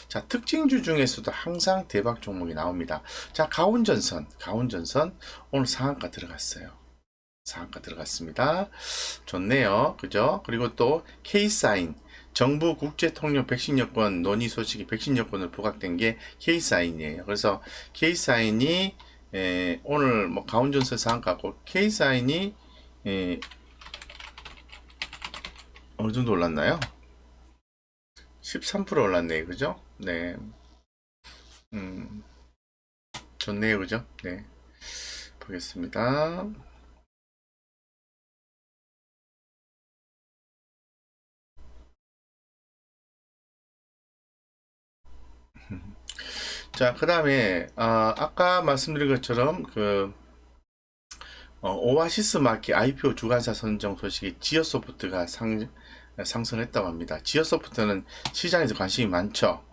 자, 특징주 중에서도 항상 대박 종목이 나옵니다. 자, 가온전선 오늘 상한가 들어갔어요. 상한가 들어갔습니다. 좋네요. 그죠? 그리고 또 K사인, 정부 국제통역 백신 여권 논의 소식이 백신 여권을 부각된 게 K사인이에요. 그래서 K사인이 오늘 뭐 가온전선 상한가고 K사인이 어느 정도 올랐나요? 13% 올랐네요. 그죠? 네. 음, 좋네요. 그죠? 네. 보겠습니다. 자, 그 다음에, 아까 말씀드린 것처럼, 오아시스 마켓 IPO 주관사 선정 소식이 지어소프트가 상승했다고 합니다. 지어소프트는 시장에서 관심이 많죠.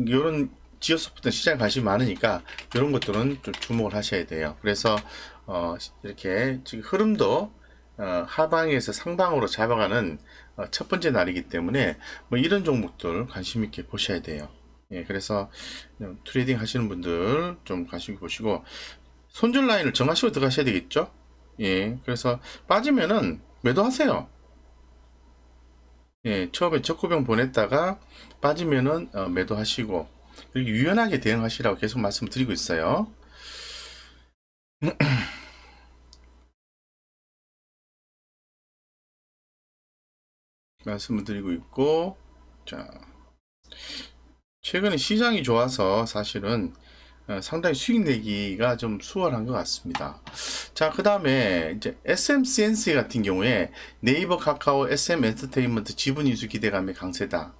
요런 지어소프트는 시장에 관심이 많으니까, 이런 것들은 좀 주목을 하셔야 돼요. 그래서, 이렇게 지금 흐름도, 하방에서 상방으로 잡아가는 첫 번째 날이기 때문에, 뭐 이런 종목들 관심 있게 보셔야 돼요. 예, 그래서 트레이딩 하시는 분들 좀 관심 있게 보시고, 손절 라인을 정하시고 들어가셔야 되겠죠? 예, 그래서 빠지면은 매도하세요. 예, 처음에 적구병 보냈다가 빠지면은 매도하시고, 그리고 유연하게 대응하시라고 계속 말씀드리고 있어요. 말씀을 드리고 있고, 자, 최근에 시장이 좋아서 사실은 상당히 수익 내기가 좀 수월한 것 같습니다. 자, 그 다음에 이제 SM-CNC 같은 경우에 네이버, 카카오, SM 엔터테인먼트 지분 인수 기대감이 강세다.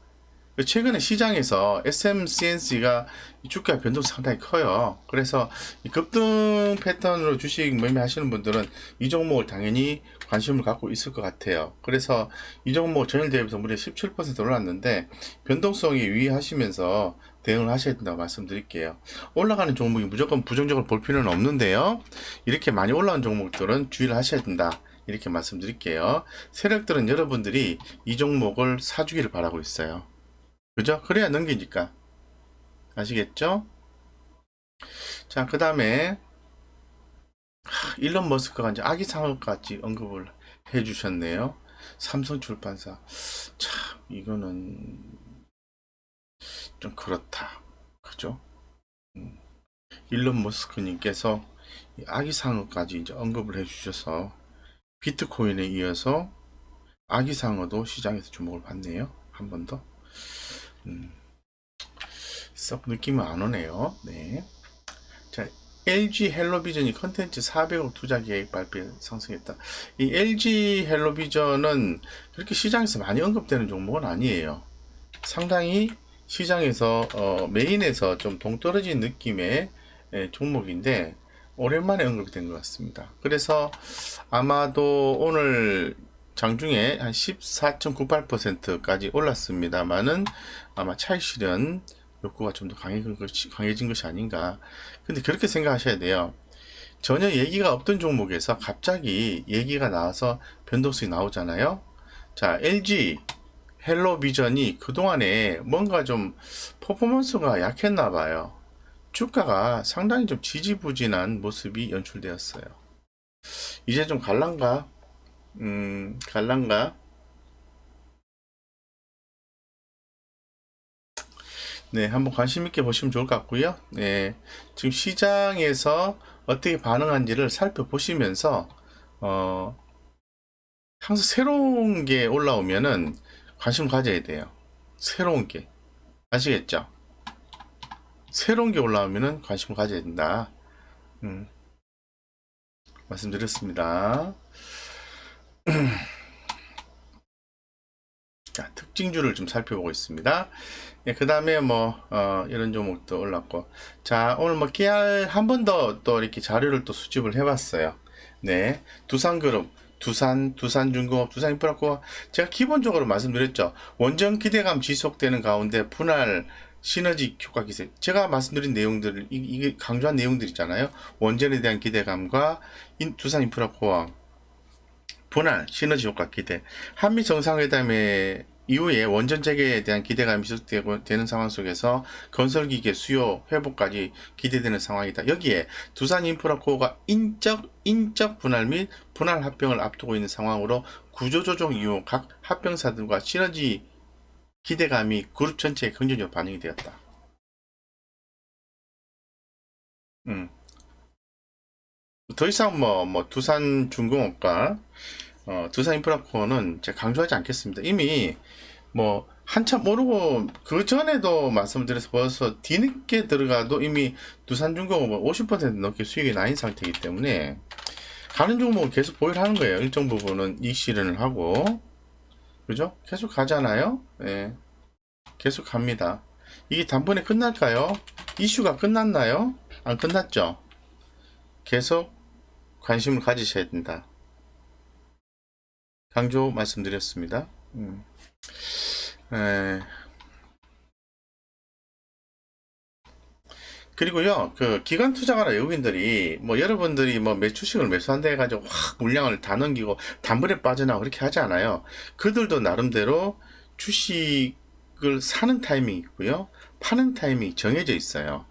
최근에 시장에서 SM-CNC가 주가 변동이 상당히 커요. 그래서 급등 패턴으로 주식 매매하시는 분들은 이 종목을 당연히 관심을 갖고 있을 것 같아요. 그래서 이 종목 전일 대비해서 무려 17% 올랐는데 변동성이 유의하시면서 대응을 하셔야 된다고 말씀드릴게요. 올라가는 종목이 무조건 부정적으로 볼 필요는 없는데요. 이렇게 많이 올라온 종목들은 주의를 하셔야 된다. 이렇게 말씀드릴게요. 세력들은 여러분들이 이 종목을 사주기를 바라고 있어요. 그죠? 그래야 넘기니까. 아시겠죠? 자, 그 다음에, 일론 머스크가 이제 아기 상어까지 언급을 해 주셨네요. 삼성 출판사. 참, 이거는 좀 그렇다. 그죠? 음, 일론 머스크님께서 아기 상어까지 이제 언급을 해 주셔서 비트코인에 이어서 아기 상어도 시장에서 주목을 받네요. 한 번 더. 음, 썩 느낌은 안 오네요. 네. 자, LG 헬로비전이 컨텐츠 400억 투자 계획 발표 상승했다. 이 LG 헬로비전은 그렇게 시장에서 많이 언급되는 종목은 아니에요. 상당히 시장에서 메인에서 좀 동떨어진 느낌의 종목인데 오랜만에 언급이 된 것 같습니다. 그래서 아마도 오늘 장중에 한 14.98%까지 올랐습니다만은 아마 차익 실현 욕구가 좀 더 강해진 것이 아닌가. 근데 그렇게 생각하셔야 돼요. 전혀 얘기가 없던 종목에서 갑자기 얘기가 나와서 변동성이 나오잖아요. 자, LG 헬로비전이 그동안에 뭔가 좀 퍼포먼스가 약했나 봐요. 주가가 상당히 좀 지지부진한 모습이 연출되었어요. 이제 좀 갈란가? 갈란가? 네, 한번 관심 있게 보시면 좋을 것 같고요. 네, 지금 시장에서 어떻게 반응한지를 살펴보시면서 어, 항상 새로운 게 올라오면은 관심 가져야 돼요. 새로운 게. 아시겠죠? 새로운 게 올라오면은 관심을 가져야 된다. 음, 말씀드렸습니다. 자, 특징주를 좀 살펴보고 있습니다. 예, 그 다음에 뭐, 이런 종목도 올랐고. 자, 오늘 뭐, 깨알 한 번 더 또 이렇게 자료를 또 수집을 해봤어요. 네. 두산그룹, 두산중공업, 두산인프라코어. 제가 기본적으로 말씀드렸죠. 원전 기대감 지속되는 가운데 분할 시너지 효과 기세. 제가 말씀드린 내용들을, 이게 강조한 내용들 있잖아요. 원전에 대한 기대감과 두산인프라코어. 분할, 시너지 효과 기대. 한미 정상회담에 이후에 원전 재개에 대한 기대감이 지속되는 상황 속에서 건설기계 수요 회복까지 기대되는 상황이다. 여기에 두산인프라코어가 인적 분할 및 분할 합병을 앞두고 있는 상황으로 구조조정 이후 각 합병사들과 시너지 기대감이 그룹 전체에 긍정적으로 반영이 되었다. 더 이상 두산중공업과 두산인프라코어는 제가 강조하지 않겠습니다. 이미 한참 오르고 그 전에도 말씀드려서 벌써 뒤늦게 들어가도 이미 두산중공업은 50% 넘게 수익이 나인 상태이기 때문에 가는 종목은 계속 보유를 하는 거예요. 일정 부분은 이익 실현을 하고, 그죠? 계속 가잖아요. 네, 계속 갑니다. 이게 단번에 끝날까요? 이슈가 끝났나요? 안 끝났죠? 계속 관심을 가지셔야 된다. 강조 말씀드렸습니다. 그리고요, 기관 투자가나 외국인들이, 여러분들이 매출식을 매수한다 해가지고 확 물량을 다 넘기고 단번에 빠져나가고 그렇게 하지 않아요. 그들도 나름대로 주식을 사는 타이밍이 있고요, 파는 타이밍이 정해져 있어요.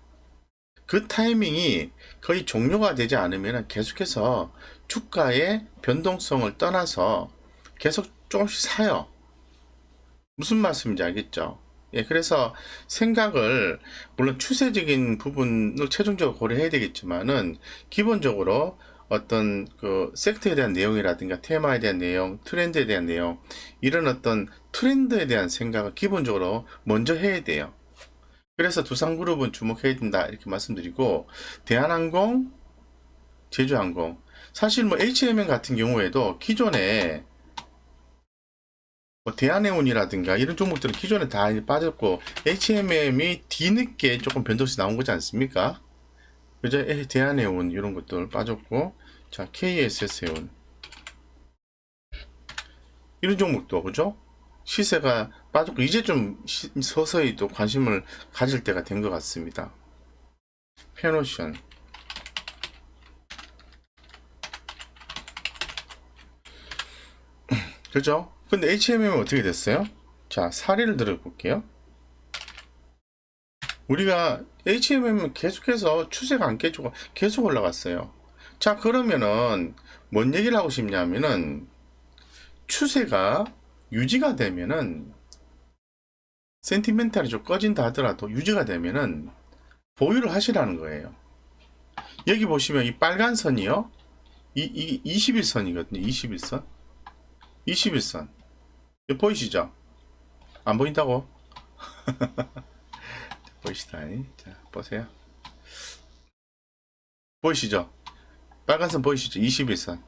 그 타이밍이 거의 종료가 되지 않으면 계속해서 주가의 변동성을 떠나서 계속 조금씩 사요. 무슨 말씀인지 알겠죠? 예, 그래서 생각을, 물론 추세적인 부분을 최종적으로 고려해야 되겠지만은, 기본적으로 어떤 섹터에 대한 내용이라든가 테마에 대한 내용, 트렌드에 대한 내용, 이런 어떤 트렌드에 대한 생각을 기본적으로 먼저 해야 돼요. 그래서 두산그룹은 주목해야 된다, 이렇게 말씀드리고, 대한항공, 제주항공, 사실 HMM 같은 경우에도 기존에 대한해운이라든가 이런 종목들은 기존에 다 빠졌고, HMM이 뒤늦게 조금 변동시 나온 거지 않습니까? 그죠? 대한해운 이런 것들 빠졌고, 자, KSS해운 이런 종목도, 그죠? 시세가 빠졌고, 이제 좀 서서히 또 관심을 가질 때가 된 것 같습니다. 페노션, 그죠? 근데 HMM은 어떻게 됐어요? 자, 사례를 들어볼게요. 우리가 HMM은 계속해서 추세가 안 깨지고 계속 올라갔어요. 자, 그러면은 뭔 얘기를 하고 싶냐면은, 추세가 유지가 되면은, 센티멘탈이 좀 꺼진다 하더라도 유지가 되면은 보유를 하시라는 거예요. 여기 보시면 이 빨간 선이요, 이 21선이거든요. 21선. 21선. 보이시죠? 안 보인다고? 보이시다. 자, 보세요. 보이시죠? 빨간 선 보이시죠? 21선.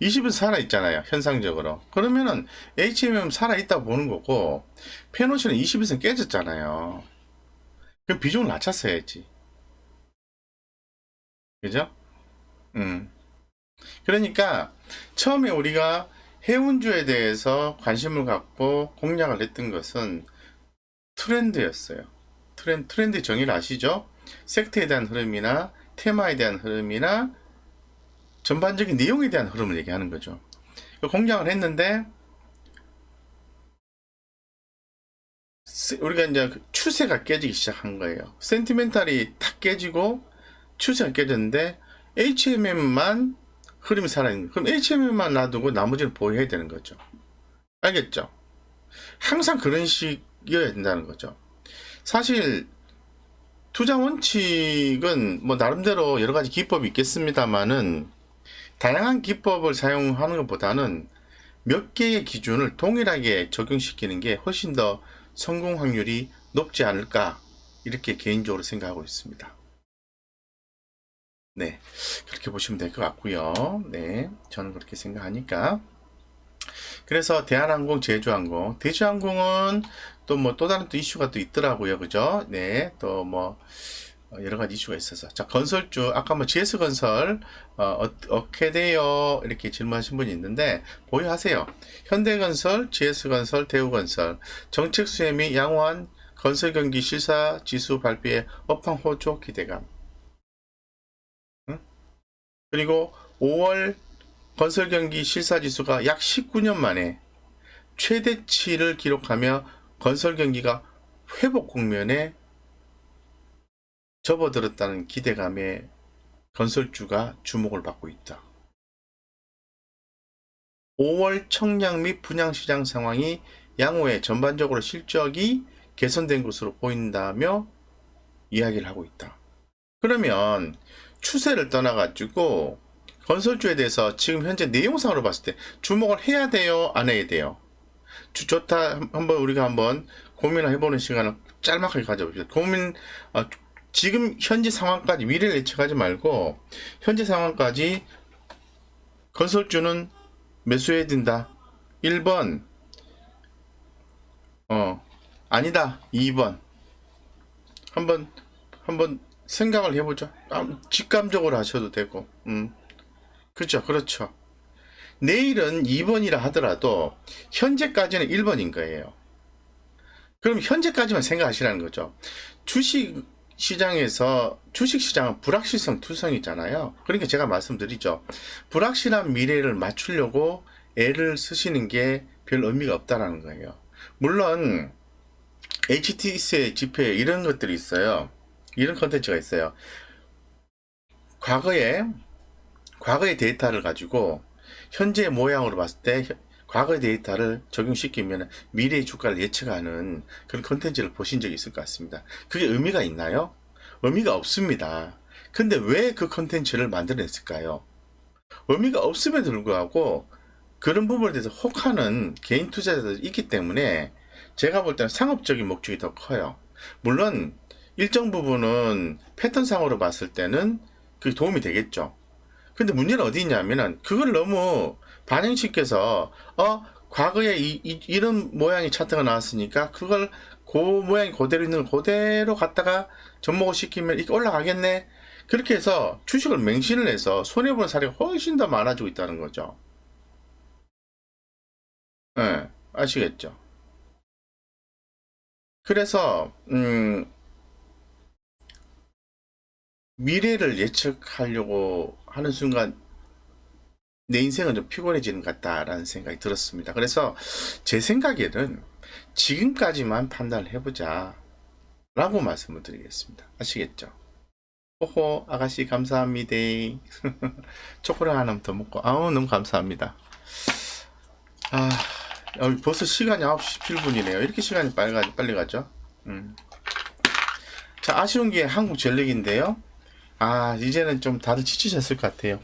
20은 살아있잖아요. 현상적으로. 그러면은 HMM 살아있다고 보는 거고, 페노시는 21선 깨졌잖아요. 그럼 비중을 낮췄어야지. 그죠? 그러니까 처음에 우리가 해운주에 대해서 관심을 갖고 공략을 했던 것은 트렌드였어요. 트렌드 정의를 아시죠? 섹터에 대한 흐름이나 테마에 대한 흐름이나 전반적인 내용에 대한 흐름을 얘기하는 거죠. 공략을 했는데, 우리가 이제 추세가 깨지기 시작한 거예요. 센티멘탈이 탁 깨지고 추세가 깨졌는데, HMM만 흐름이 살아있는, 그럼 HMM만 놔두고 나머지는 보유해야 되는 거죠. 알겠죠? 항상 그런 식이어야 된다는 거죠. 사실 투자 원칙은 나름대로 여러 가지 기법이 있겠습니다만은, 다양한 기법을 사용하는 것보다는 몇 개의 기준을 동일하게 적용시키는 게 훨씬 더 성공 확률이 높지 않을까, 이렇게 개인적으로 생각하고 있습니다. 네, 그렇게 보시면 될 것 같고요. 네, 저는 그렇게 생각하니까. 그래서 대한항공, 제주항공, 대주항공은 또 다른 또 이슈가 또 있더라고요. 그죠? 네, 또 여러 가지 이슈가 있어서. 자, 건설주, 아까 GS건설, 어떻게 돼요? 이렇게 질문하신 분이 있는데, 보유하세요. 현대건설, GS건설, 대우건설, 정책 수혜 및 양호한 건설 경기 실사 지수 발표에 업황 호조 기대감. 응? 그리고 5월 건설 경기 실사 지수가 약 19년 만에 최대치를 기록하며 건설 경기가 회복 국면에 접어들었다는 기대감에 건설주가 주목을 받고 있다. 5월 청약 및 분양시장 상황이 향후에 전반적으로 실적이 개선된 것으로 보인다며 이야기를 하고 있다. 그러면 추세를 떠나가지고 건설주에 대해서 지금 현재 내용상으로 봤을 때 주목을 해야 돼요? 안 해야 돼요? 좋다. 한번 우리가 한번 고민을 해보는 시간을 짤막하게 가져봅시다. 지금 현재 상황까지 미래를 예측하지 말고 현재 상황까지 건설주는 매수해야 된다. 1번 아니다. 2번 한번 생각을 해보죠. 직감적으로 하셔도 되고 그렇죠. 내일은 2번이라 하더라도 현재까지는 1번인 거예요. 그럼 현재까지만 생각하시라는 거죠. 주식시장은 불확실성 투성이잖아요. 그러니까 제가 말씀드리죠. 불확실한 미래를 맞추려고 애를 쓰시는 게 별 의미가 없다라는 거예요. 물론 HTS의 지표에 이런 것들이 있어요. 이런 컨텐츠가 있어요. 과거의 데이터를 가지고 현재 모양으로 봤을 때 과거의 데이터를 적용시키면 미래의 주가를 예측하는 그런 컨텐츠를 보신 적이 있을 것 같습니다. 그게 의미가 있나요? 의미가 없습니다. 근데 왜 그 컨텐츠를 만들어냈을까요? 의미가 없음에도 불구하고 그런 부분에 대해서 혹하는 개인 투자자들이 있기 때문에 제가 볼 때는 상업적인 목적이 더 커요. 물론 일정 부분은 패턴상으로 봤을 때는 그게 도움이 되겠죠. 근데 문제는 어디 있냐면은 그걸 너무 반영시켜서 과거에 이런 모양의 차트가 나왔으니까 그걸 그 모양이 그대로 있는 걸 그대로 갖다가 접목을 시키면 이게 올라가겠네. 그렇게 해서 주식을 맹신을 해서 손해보는 사례가 훨씬 더 많아지고 있다는 거죠. 네, 아시겠죠? 그래서 미래를 예측하려고 하는 순간 내 인생은 좀 피곤해지는 것 같다라는 생각이 들었습니다. 그래서 제 생각에는 지금까지만 판단을 해보자 라고 말씀을 드리겠습니다. 아시겠죠? 호호 아가씨 감사합니다. 초콜릿 하나 더 먹고 너무 감사합니다. 벌써 시간이 9시 17분이네요. 이렇게 시간이 빨리 가죠? 자, 아쉬운 게 한국전력인데요. 이제는 좀 다들 지치셨을 것 같아요.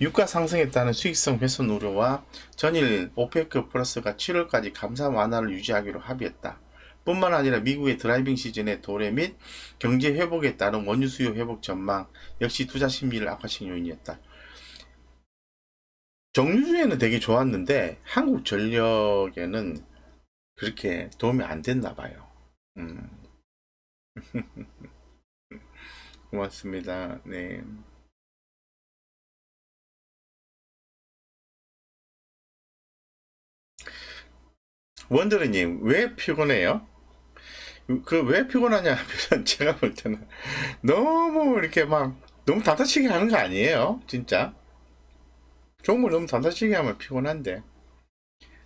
유가 상승에 따른 수익성 훼손 우려와 전일 오페크 플러스가 7월까지 감산 완화를 유지하기로 합의했다. 뿐만 아니라 미국의 드라이빙 시즌의 도래 및 경제 회복에 따른 원유 수요 회복 전망 역시 투자 심리를 악화시킨 요인이었다. 정유주에는 되게 좋았는데 한국전력에는 그렇게 도움이 안 됐나 봐요. 고맙습니다. 네. 원더리님, 왜 피곤해요? 왜 피곤하냐 하면 제가 볼 때는 너무 이렇게 막 너무 단타치게 하는 거 아니에요? 진짜. 종목 너무 단타치게 하면 피곤한데.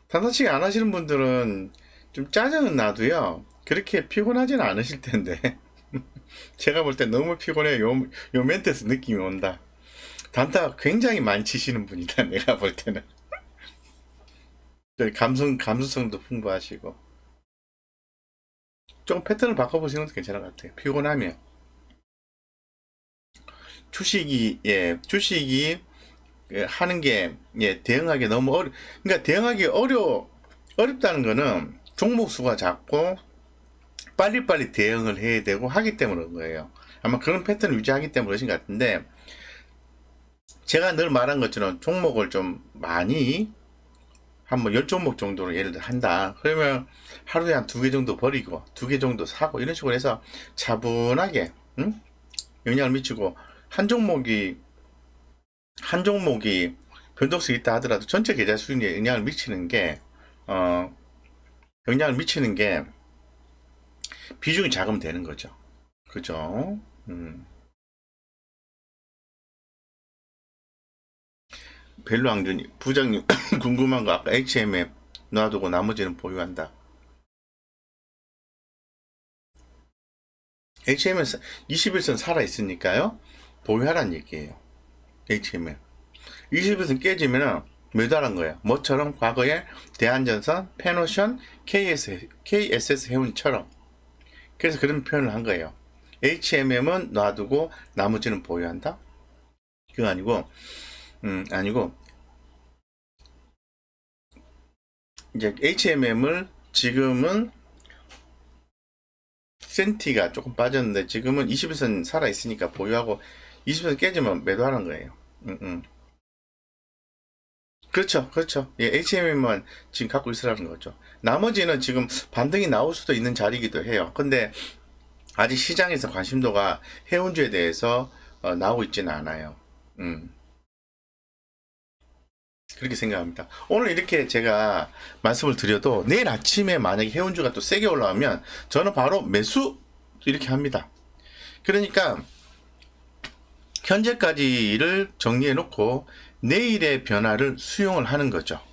단타치게 안 하시는 분들은 좀 짜증은 나도요. 그렇게 피곤하지는 않으실 텐데. 제가 볼 때 너무 피곤해. 요 멘트에서 느낌이 온다. 단타 굉장히 많이 치시는 분이다. 내가 볼 때는. 감수성도 풍부하시고. 좀 패턴을 바꿔보시는 것도 괜찮은 것 같아요. 피곤하면. 주식이 하는 게, 대응하기 너무 그러니까 대응하기 어렵다는 거는 종목 수가 작고, 빨리빨리 대응을 해야 되고 하기 때문에 그런 거예요. 아마 그런 패턴을 유지하기 때문에 그러신 것 같은데, 제가 늘 말한 것처럼 종목을 좀 많이, 한 10종목 정도로 예를 들어 한다. 그러면 하루에 한 2개 정도 버리고, 2개 정도 사고, 이런 식으로 해서 차분하게, 영향을 미치고, 한 종목이 변동성이 있다 하더라도 전체 계좌 수익에 영향을 미치는 게 비중이 작으면 되는 거죠. 그죠? 벨로왕준이 부장님 궁금한 거 아까 HMF 놔두고 나머지는 보유한다. HM은 21선 살아있으니까요. 보유하란 얘기예요. HM은. 21선 깨지면 매도하란 거예요. 뭐처럼? 과거에 대한전선, 페노션, KSS 해운처럼. 그래서 그런 표현을 한 거예요. HMM은 놔두고 나머지는 보유한다? 그거 아니고, 이제 HMM을 지금은 센티가 조금 빠졌는데 지금은 21선 살아있으니까 보유하고 20선 깨지면 매도하는 거예요. 그렇죠. 예, HMM만 지금 갖고 있으라는 거죠. 나머지는 지금 반등이 나올 수도 있는 자리이기도 해요. 근데 아직 시장에서 관심도가 해운주에 대해서 나오고 있지는 않아요. 그렇게 생각합니다. 오늘 이렇게 제가 말씀을 드려도 내일 아침에 만약에 해운주가 또 세게 올라오면 저는 바로 매수 이렇게 합니다. 그러니까 현재까지를 정리해 놓고 내일의 변화를 수용을 하는 거죠.